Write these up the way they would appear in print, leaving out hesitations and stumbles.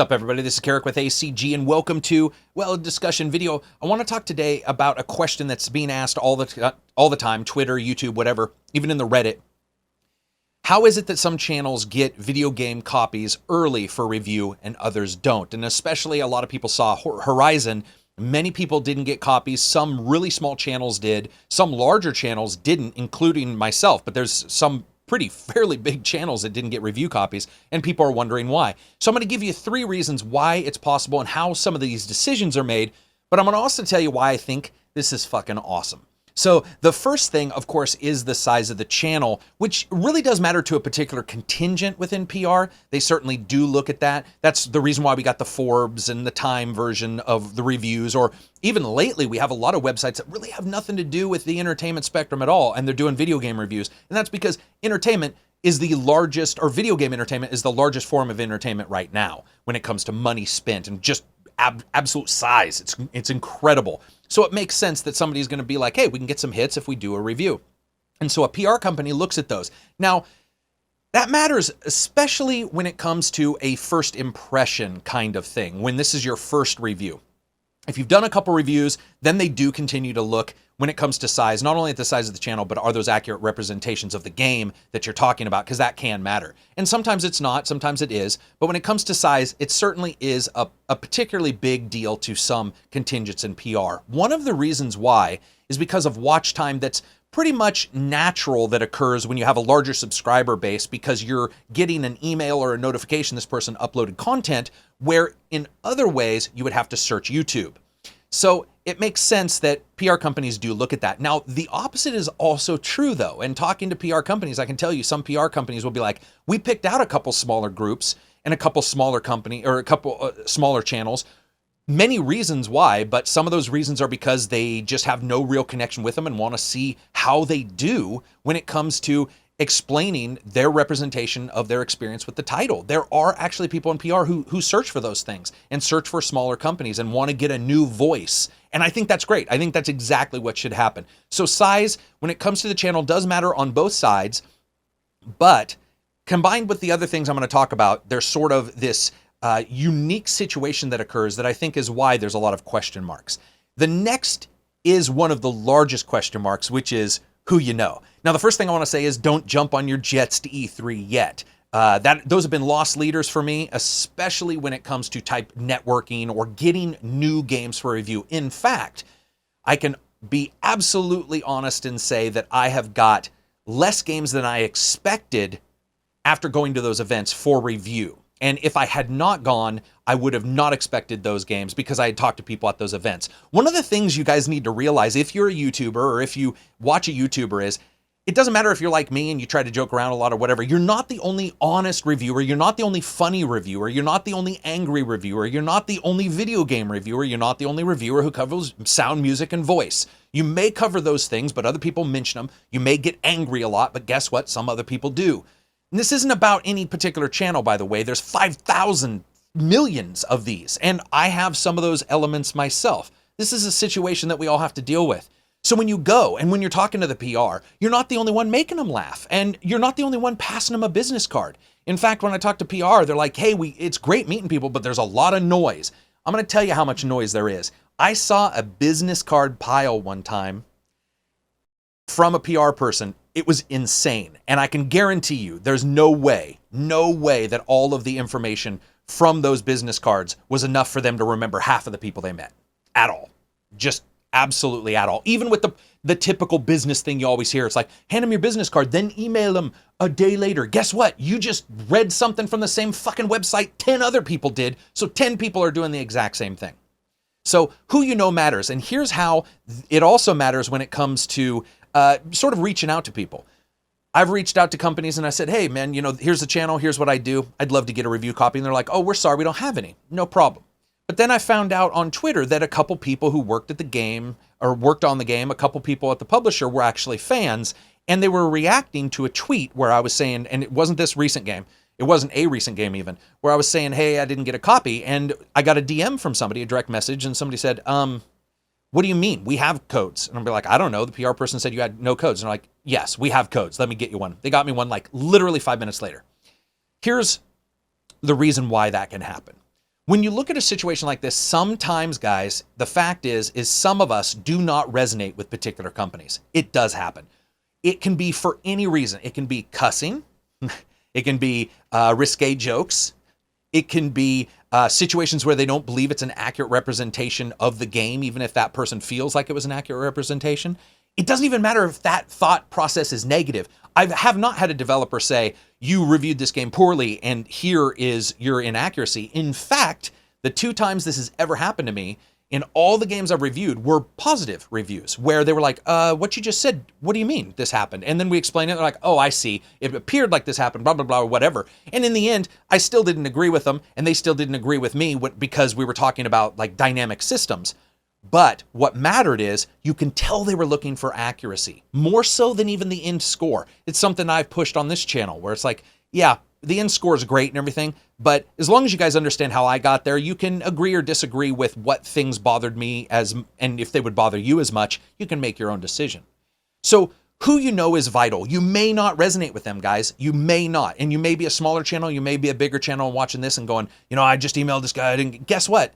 Sup everybody, this is Karak with ACG and welcome to, well, a discussion video. I want to talk today about a question that's being asked all the time, Twitter, YouTube, whatever, even in the Reddit. How is it that some channels get video game copies early for review and others don't? And especially a lot of people saw Horizon. Many people didn't get copies. Some really small channels did. Some larger channels didn't, including myself. But there's some fairly big channels that didn't get review copies, and people are wondering why. So I'm going to give you 3 reasons why it's possible and how some of these decisions are made. But I'm going to also tell you why I think this is fucking awesome. So the first thing, of course, is the size of the channel, which really does matter to a particular contingent within PR. They certainly do look at that. That's the reason why we got the Forbes and the Time version of the reviews, or even lately, we have a lot of websites that really have nothing to do with the entertainment spectrum at all, and they're doing video game reviews. And that's because entertainment is the largest, or video game entertainment is the largest form of entertainment right now when it comes to money spent and just absolute size. It's incredible. So it makes sense that somebody's going to be like, hey, we can get some hits if we do a review. And so a PR company looks at those. Now, that matters especially when it comes to a first impression kind of thing, when this is your first review. If you've done a couple reviews, then they do continue to look when it comes to size, not only at the size of the channel, but are those accurate representations of the game that you're talking about, because that can matter. And sometimes it's not, sometimes it is, but when it comes to size, it certainly is a particularly big deal to some contingents in PR. One of the reasons why is because of watch time that's pretty much natural that occurs when you have a larger subscriber base, because you're getting an email or a notification this person uploaded content, where in other ways you would have to search YouTube. So it makes sense that PR companies do look at that. Now, the opposite is also true though. And talking to PR companies, I can tell you some PR companies will be like, we picked out a couple smaller groups and a couple smaller smaller channels. Many reasons why, but some of those reasons are because they just have no real connection with them and want to see how they do when it comes to explaining their representation of their experience with the title. There are actually people in PR who search for those things and search for smaller companies and want to get a new voice. And I think that's great. I think that's exactly what should happen. So size, when it comes to the channel, does matter on both sides, but combined with the other things I'm going to talk about, there's sort of this unique situation that occurs that I think is why there's a lot of question marks. The next is one of the largest question marks, which is who you know. Now, the first thing I want to say is don't jump on your jets to E3 yet. Those have been lost leaders for me, especially when it comes to type networking or getting new games for review. In fact, I can be absolutely honest and say that I have got less games than I expected after going to those events for review. And if I had not gone, I would have not expected those games because I had talked to people at those events. One of the things you guys need to realize if you're a YouTuber or if you watch a YouTuber is, it doesn't matter if you're like me and you try to joke around a lot or whatever. You're not the only honest reviewer. You're not the only funny reviewer. You're not the only angry reviewer. You're not the only video game reviewer. You're not the only reviewer who covers sound, music, and voice. You may cover those things, but other people mention them. You may get angry a lot, but guess what? Some other people do. And this isn't about any particular channel, by the way. There's 5,000 millions of these, and I have some of those elements myself. This is a situation that we all have to deal with. So when you go and when you're talking to the PR, you're not the only one making them laugh, and you're not the only one passing them a business card. In fact, when I talk to PR, they're like, hey, it's great meeting people, but there's a lot of noise. I'm going to tell you how much noise there is. I saw a business card pile one time from a PR person. It was insane. And I can guarantee you there's no way that all of the information from those business cards was enough for them to remember half of the people they met at all. Just absolutely at all. Even with the typical business thing you always hear, it's like, hand them your business card, then email them a day later. Guess what? You just read something from the same fucking website 10 other people did. So 10 people are doing the exact same thing. So who you know matters. And here's how it also matters when it comes to sort of reaching out to people. I've reached out to companies and I said, hey man, here's the channel, here's what I do. I'd love to get a review copy. And they're like, oh, we're sorry, we don't have any. No problem. But then I found out on Twitter that a couple people who worked at the game or worked on the game, a couple people at the publisher were actually fans, and they were reacting to a tweet where I was saying, and it wasn't this recent game, it wasn't a recent game even, where I was saying, hey, I didn't get a copy. And I got a DM from somebody, a direct message, and somebody said, what do you mean? We have codes. And I'll be like, I don't know. The PR person said you had no codes. And they're like, yes, we have codes. Let me get you one. They got me one like literally 5 minutes later. Here's the reason why that can happen. When you look at a situation like this, sometimes, guys, the fact is some of us do not resonate with particular companies. It does happen. It can be for any reason. It can be cussing. It can be risque jokes. It can be situations where they don't believe it's an accurate representation of the game, even if that person feels like it was an accurate representation. It doesn't even matter if that thought process is negative. I have not had a developer say, you reviewed this game poorly and here is your inaccuracy. In fact, the 2 times this has ever happened to me, in all the games I've reviewed, were positive reviews where they were like, what you just said, what do you mean this happened? And then we explain it, they're like, oh, I see. It appeared like this happened, blah, blah, blah, or whatever. And in the end, I still didn't agree with them, and they still didn't agree with me because we were talking about like dynamic systems. But what mattered is you can tell they were looking for accuracy, more so than even the end score. It's something I've pushed on this channel where it's like, yeah, the end score is great and everything, but as long as you guys understand how I got there, you can agree or disagree with what things bothered me and if they would bother you as much, you can make your own decision. So who you know is vital. You may not resonate with them, guys. You may not. And you may be a smaller channel, you may be a bigger channel watching this and going, I just emailed this guy, and guess what?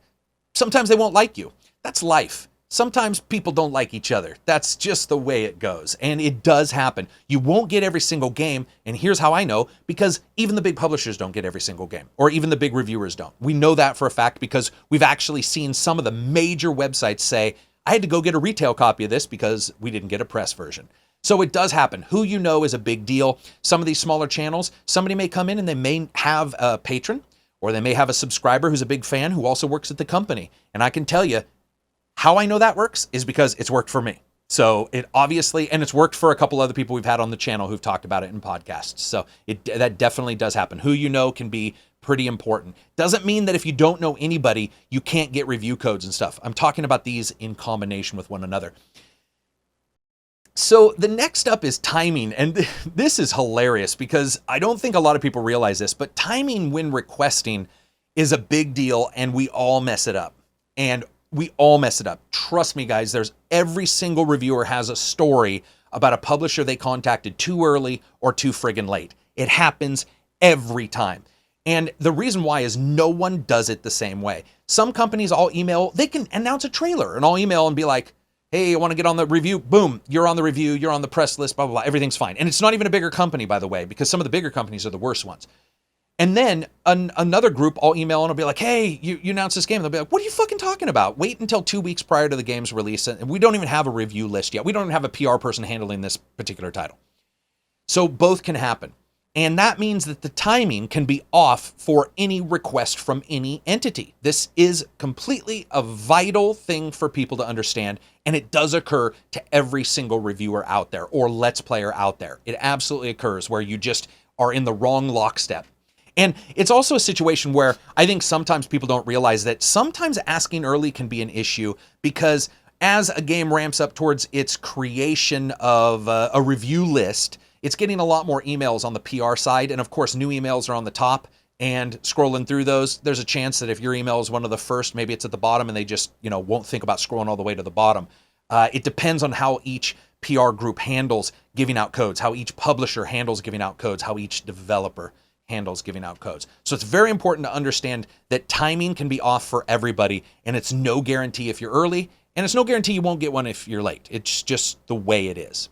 Sometimes they won't like you. That's life. Sometimes people don't like each other. That's just the way it goes. And it does happen. You won't get every single game. And here's how I know, because even the big publishers don't get every single game, or even the big reviewers don't. We know that for a fact because we've actually seen some of the major websites say, I had to go get a retail copy of this because we didn't get a press version. So it does happen. Who you know is a big deal. Some of these smaller channels, somebody may come in and they may have a patron, or they may have a subscriber who's a big fan who also works at the company. And I can tell you, how I know that works is because it's worked for me. So it obviously, and it's worked for a couple other people we've had on the channel who've talked about it in podcasts. So that definitely does happen. Who you know can be pretty important. Doesn't mean that if you don't know anybody, you can't get review codes and stuff. I'm talking about these in combination with one another. So the next up is timing. And this is hilarious because I don't think a lot of people realize this, but timing when requesting is a big deal and we all mess it up. And we all mess it up. Trust me, guys, every single reviewer has a story about a publisher they contacted too early or too friggin' late. It happens every time. And the reason why is no one does it the same way. Some companies all email, they can announce a trailer and I'll email and be like, hey, I want to get on the review. Boom, you're on the review, you're on the press list, blah, blah, blah. Everything's fine. And it's not even a bigger company, by the way, because some of the bigger companies are the worst ones. And then another group I'll email and I'll be like, hey, you announced this game. And they'll be like, what are you fucking talking about? Wait until 2 weeks prior to the game's release. And we don't even have a review list yet. We don't even have a PR person handling this particular title. So both can happen. And that means that the timing can be off for any request from any entity. This is completely a vital thing for people to understand. And it does occur to every single reviewer out there or Let's Player out there. It absolutely occurs where you just are in the wrong lockstep. And it's also a situation where I think sometimes people don't realize that sometimes asking early can be an issue because as a game ramps up towards its creation of a review list, it's getting a lot more emails on the PR side. And of course, new emails are on the top, and scrolling through those, there's a chance that if your email is one of the first, maybe it's at the bottom and they just, won't think about scrolling all the way to the bottom. It depends on how each PR group handles giving out codes, how each publisher handles giving out codes, how each developer handles giving out codes. So it's very important to understand that timing can be off for everybody, and it's no guarantee if you're early, and it's no guarantee you won't get one if you're late. It's just the way it is.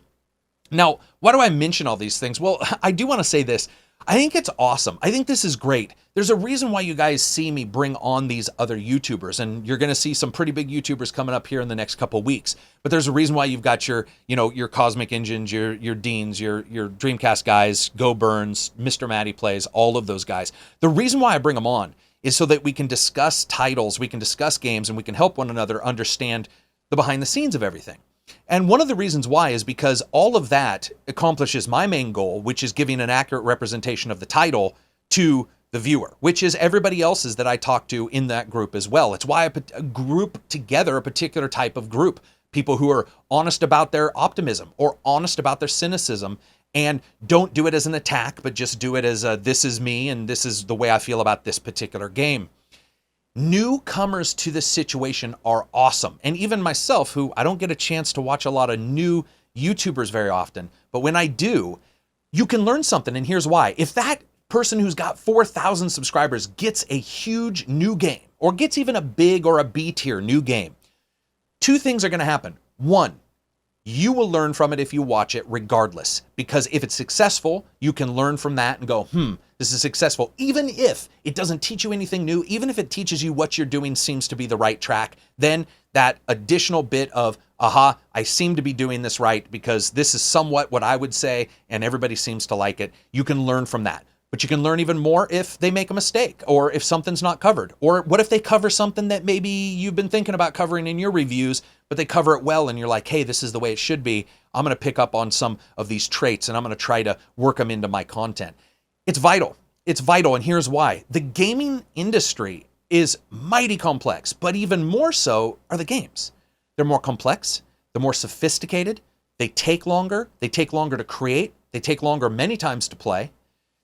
Now, why do I mention all these things? Well, I do want to say this. I think it's awesome. I think this is great. There's a reason why you guys see me bring on these other YouTubers, and you're going to see some pretty big YouTubers coming up here in the next couple of weeks. But there's a reason why you've got your Cosmic Engines, your Deans, your Dreamcast guys, Go Burns, Mr. Matty Plays, all of those guys. The reason why I bring them on is so that we can discuss titles, we can discuss games, and we can help one another understand the behind the scenes of everything. And one of the reasons why is because all of that accomplishes my main goal, which is giving an accurate representation of the title to the viewer, which is everybody else's that I talk to in that group as well. It's why I group together a particular type of group, people who are honest about their optimism or honest about their cynicism, and don't do it as an attack, but just do it as this is me and this is the way I feel about this particular game. Newcomers to this situation are awesome. And even myself, who I don't get a chance to watch a lot of new YouTubers very often, but when I do, you can learn something. And here's why. If that person who's got 4,000 subscribers gets a huge new game, or gets even a big or a B tier new game, two things are going to happen. One, you will learn from it if you watch it regardless, because if it's successful, you can learn from that and go, this is successful. Even if it doesn't teach you anything new, even if it teaches you what you're doing seems to be the right track, then that additional bit of, aha, I seem to be doing this right because this is somewhat what I would say and everybody seems to like it. You can learn from that. But you can learn even more if they make a mistake, or if something's not covered, or what if they cover something that maybe you've been thinking about covering in your reviews, but they cover it well and you're like, hey, this is the way it should be. I'm going to pick up on some of these traits and I'm going to try to work them into my content. It's vital. It's vital. And here's why. The gaming industry is mighty complex, but even more so are the games. They're more complex. They're more sophisticated. They take longer. They take longer to create. They take longer many times to play.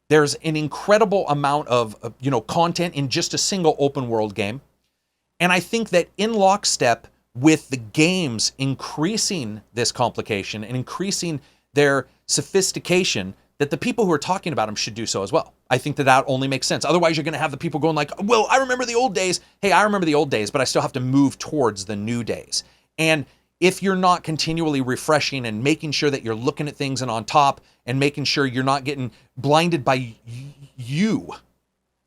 There's an incredible amount of content in just a single open world game. And I think that in lockstep with the games increasing this complication and increasing their sophistication, that the people who are talking about them should do so as well. I think that that only makes sense. Otherwise, you're going to have the people going like, well, I remember the old days. Hey, I remember the old days, but I still have to move towards the new days. And if you're not continually refreshing and making sure that you're looking at things and on top and making sure you're not getting blinded by you,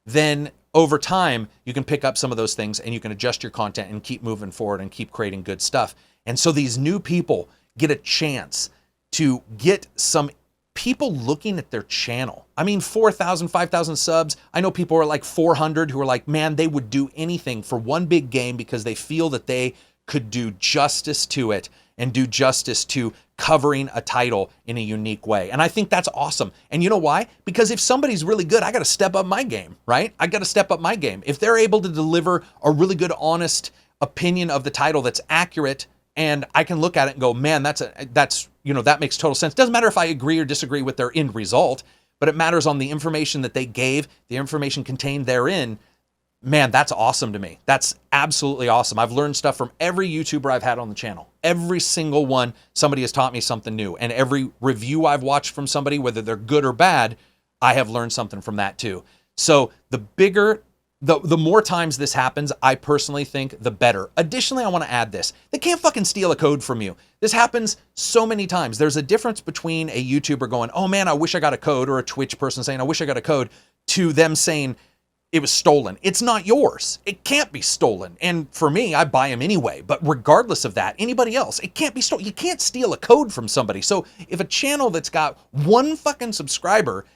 then over time, you can pick up some of those things and you can adjust your content and keep moving forward and keep creating good stuff. And so these new people get a chance to get some people looking at their channel. I mean, 4,000, 5,000 subs. I know people are like 400 who are like, man, they would do anything for one big game because they feel that they could do justice to it and do justice to covering a title in a unique way. And I think that's awesome. And you know why? Because if somebody's really good, I got to step up my game, right? I got to step up my game. If they're able to deliver a really good, honest opinion of the title that's accurate, and I can look at it and go, man, that makes total sense. Doesn't matter if I agree or disagree with their end result, but it matters on the information that they gave, the information contained therein. Man, that's awesome to me. That's absolutely awesome. I've learned stuff from every YouTuber I've had on the channel. Every single one, somebody has taught me something new. And every review I've watched from somebody, whether they're good or bad, I have learned something from that too. So the more times this happens, I personally think the better. Additionally, I want to add this. They can't fucking steal a code from you. This happens so many times. There's a difference between a YouTuber going, oh man, I wish I got a code, or a Twitch person saying, I wish I got a code, to them saying, it was stolen. It's not yours. It can't be stolen. And for me, I buy them anyway. But regardless of that, anybody else, it can't be stolen. You can't steal a code from somebody. So if a channel that's got one fucking subscriber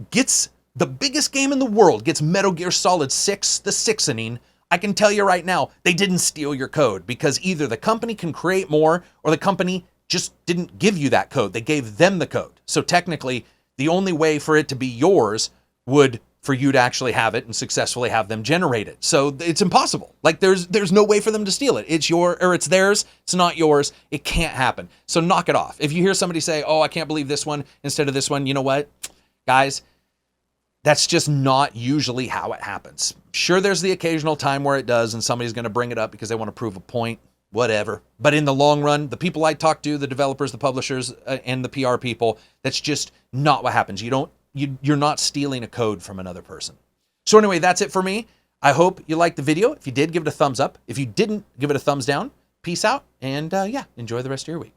gets the biggest game in the world, gets Metal Gear Solid 6, the sixening, I can tell you right now, they didn't steal your code, because either the company can create more or the company just didn't give you that code. They gave them the code. So technically, the only way for it to be yours would for you to actually have it and successfully have them generate it. So it's impossible. Like there's no way for them to steal it. It's theirs. It's not yours. It can't happen. So knock it off. If you hear somebody say, oh, I can't believe this one instead of this one, you know what, guys, that's just not usually how it happens. Sure, there's the occasional time where it does and somebody's going to bring it up because they want to prove a point, whatever. But in the long run, the people I talk to, the developers, the publishers, and the PR people, that's just not what happens. You're not stealing a code from another person. So anyway, that's it for me. I hope you liked the video. If you did, give it a thumbs up. If you didn't, give it a thumbs down. Peace out, and enjoy the rest of your week.